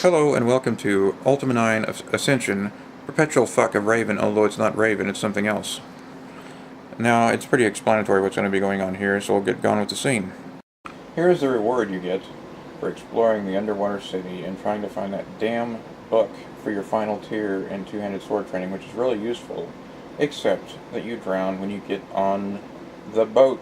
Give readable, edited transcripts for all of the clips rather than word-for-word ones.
Hello and welcome to Ultima 9 Ascension, perpetual fuck of Raven, although it's not Raven, it's something else. Now, it's pretty explanatory what's going to be going on here, so we'll get going with the scene. Here is the reward you get for exploring the underwater city and trying to find that damn book for your final tier in two-handed sword training, which is really useful, except that you drown when you get on the boat.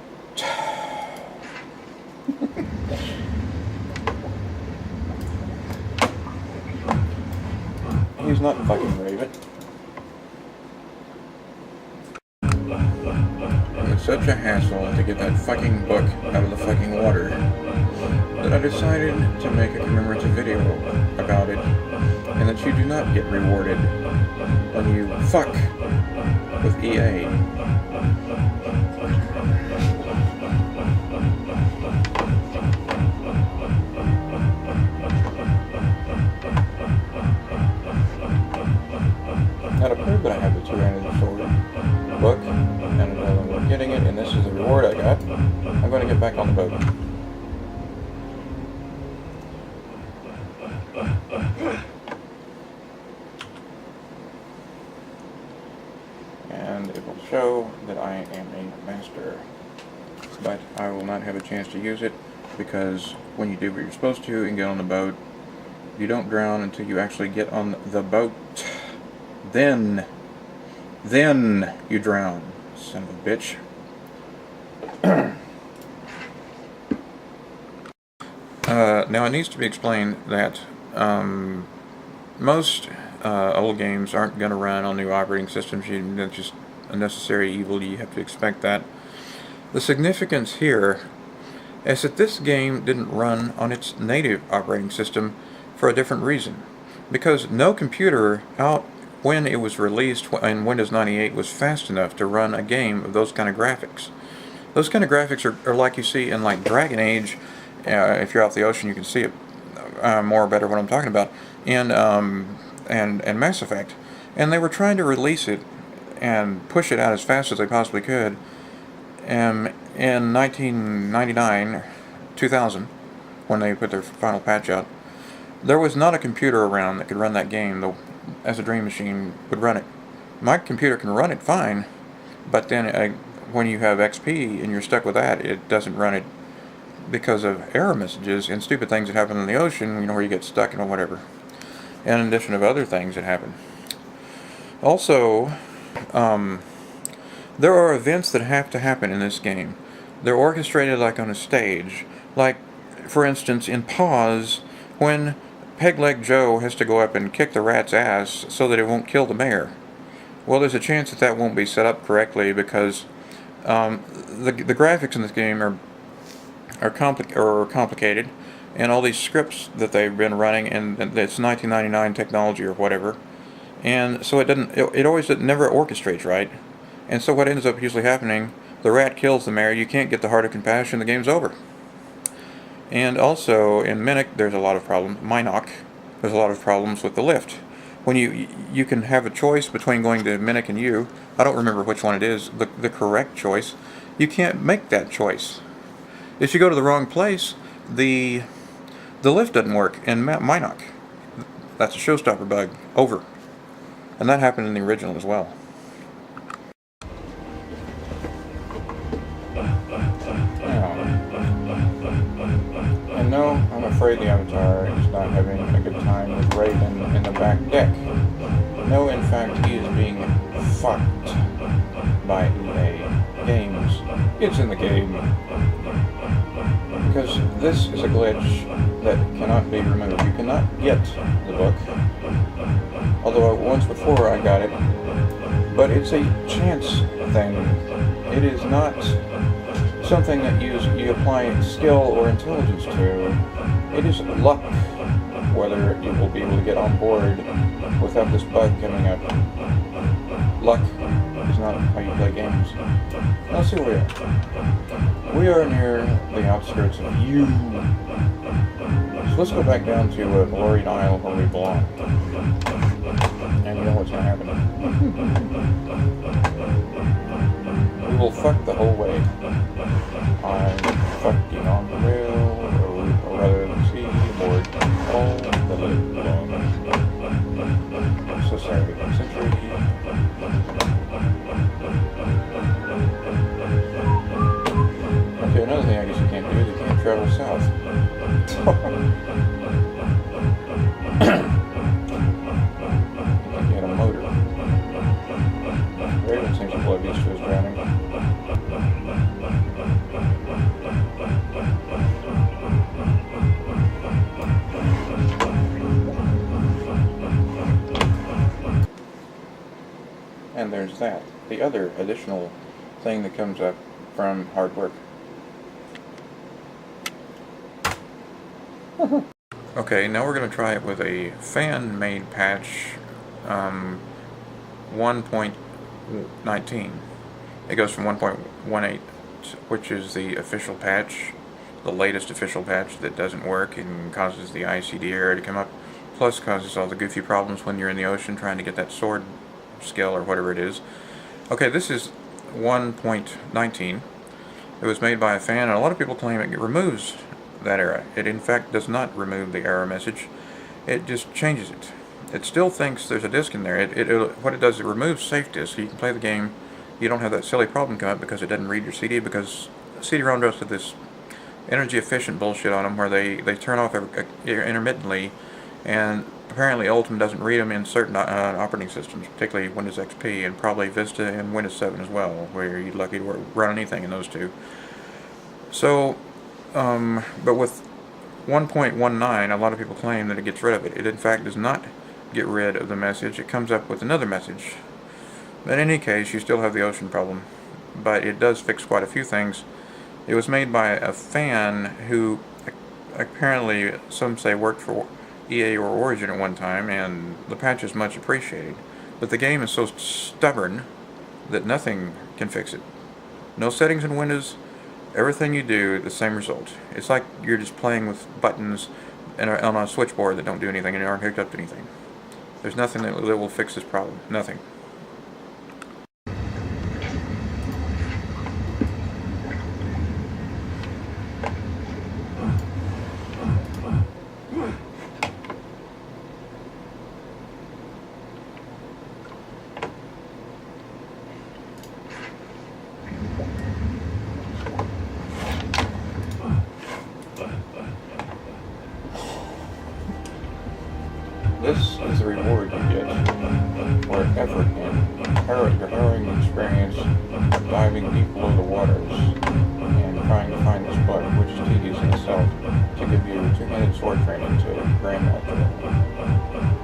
He's not fucking Raven. It's such a hassle to get that fucking book out of the fucking water that I decided to make a commemorative video about it, and that you do not get rewarded when you fuck with EA. Now to prove that I have the two-handed sword book, and I'm getting it, and this is the reward I got, I'm going to get back on the boat. And it will show that I am a master. But I will not have a chance to use it, because when you do what you're supposed to and get on the boat, you don't drown until you actually get on the boat. Then you drown, son of a bitch. Now it needs to be explained that most old games aren't going to run on new operating systems. That's just a necessary evil. You have to expect that. The significance here is that this game didn't run on its native operating system for a different reason. Because no computer out when it was released in Windows 98 was fast enough to run a game of those kind of graphics. Those kind of graphics are like you see in like Dragon Age. If you're off the ocean, you can see it more better what I'm talking about. And Mass Effect. And they were trying to release it and push it out as fast as they possibly could. In 1999, 2000, when they put their final patch out, there was not a computer around that could run that game as a Dream Machine would run it. My computer can run it fine, but then when you have XP and you're stuck with that, it doesn't run it because of error messages and stupid things that happen in the ocean, you know, where you get stuck and whatever. And in addition of other things that happen. Also, there are events that have to happen in this game. They're orchestrated like on a stage. Like, for instance, in Pause, when Peg-Leg Joe has to go up and kick the rat's ass so that it won't kill the mayor. Well, there's a chance that that won't be set up correctly because the graphics in this game are complicated, and all these scripts that they've been running, and it's 1999 technology or whatever, and so it always never orchestrates right. And so what ends up usually happening, the rat kills the mayor, you can't get the heart of compassion, the game's over. And also, in minoc, there's a lot of problems. Minoc, there's a lot of problems with the lift. When you can have a choice between going to minoc and U, I don't remember which one it is, the correct choice, you can't make that choice. If you go to the wrong place, the lift doesn't work in minoc. That's a showstopper bug. Over. And that happened in the original as well. And no, I'm afraid the Avatar is not having a good time with Raven in the back deck. No, in fact, he is being fucked by EA Games. It's in the game. Because this is a glitch that cannot be removed. You cannot get the book. Although once before I got it. But it's a chance thing. It is not something that you apply skill or intelligence to. It is luck whether you will be able to get on board without this bug coming up. Luck is not how you play games. Now let's see where we are. We are near the outskirts of U. So let's go back down to Glory Isle where we belong. And you know what's going to happen. We will fuck the whole way. I'm fucking on the railroad, or rather the seaboard, all the way. there's that. The other additional thing that comes up from hard work. Okay, now we're going to try it with a fan-made patch 1.19. It goes from 1.18, which is the official patch, the latest official patch that doesn't work and causes the ICD error to come up, plus causes all the goofy problems when you're in the ocean trying to get that sword skill or whatever it is. Okay, this is 1.19. It was made by a fan, and a lot of people claim it removes that error. It in fact does not remove the error message. It just changes it. It still thinks there's a disk in there. What it does, it removes safe disk, so you can play the game. You don't have that silly problem come up because it doesn't read your CD, because CD-ROM does have this energy efficient bullshit on them where they turn off intermittently, and apparently Ultima doesn't read them in certain operating systems, particularly Windows XP and probably Vista and Windows 7 as well, where you're lucky to run anything in those two. So, but with 1.19, a lot of people claim that it gets rid of it. It in fact does not get rid of the message. It comes up with another message. But in any case, you still have the ocean problem, but it does fix quite a few things. It was made by a fan who apparently, some say, worked for EA or Origin at one time, and the patch is much appreciated. But the game is so stubborn that nothing can fix it. No settings in Windows. Everything you do, the same result. It's like you're just playing with buttons on a switchboard that don't do anything and you aren't hooked up to anything. There's nothing that will fix this problem. Nothing. This is the reward you get for effort and harrowing experience of diving deep below the waters and trying to find this bug, which is tedious in itself, to give you 2-minute sword training to grande.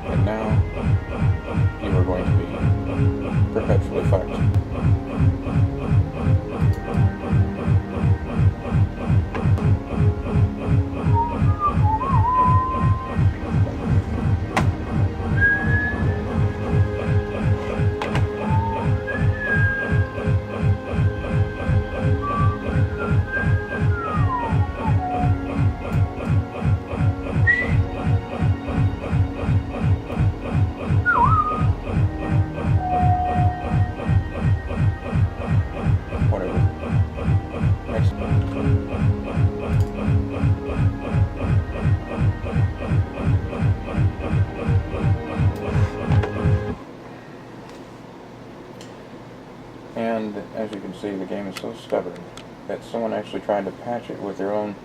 And now you are going to be perpetually fucked. And as you can see, the game is so stubborn that someone actually tried to patch it with their own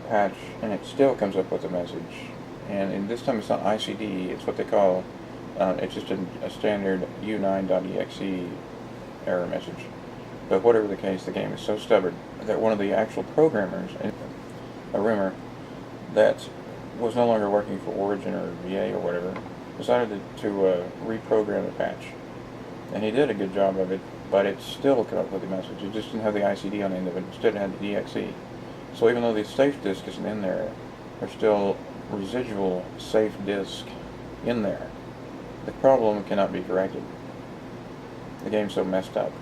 patch, and it still comes up with a message. And this time it's not ICD, it's what they call, it's just a standard u9.exe error message. But whatever the case, the game is so stubborn that one of the actual programmers, a rimmer, that was no longer working for Origin or VA or whatever, decided to reprogram the patch. And he did a good job of it, but it still came up with a message. It just didn't have the ICD on the end of it. Instead it had the EXE. So even though the safe disk isn't in there, there's still residual safe disk in there. The problem cannot be corrected. The game's so messed up.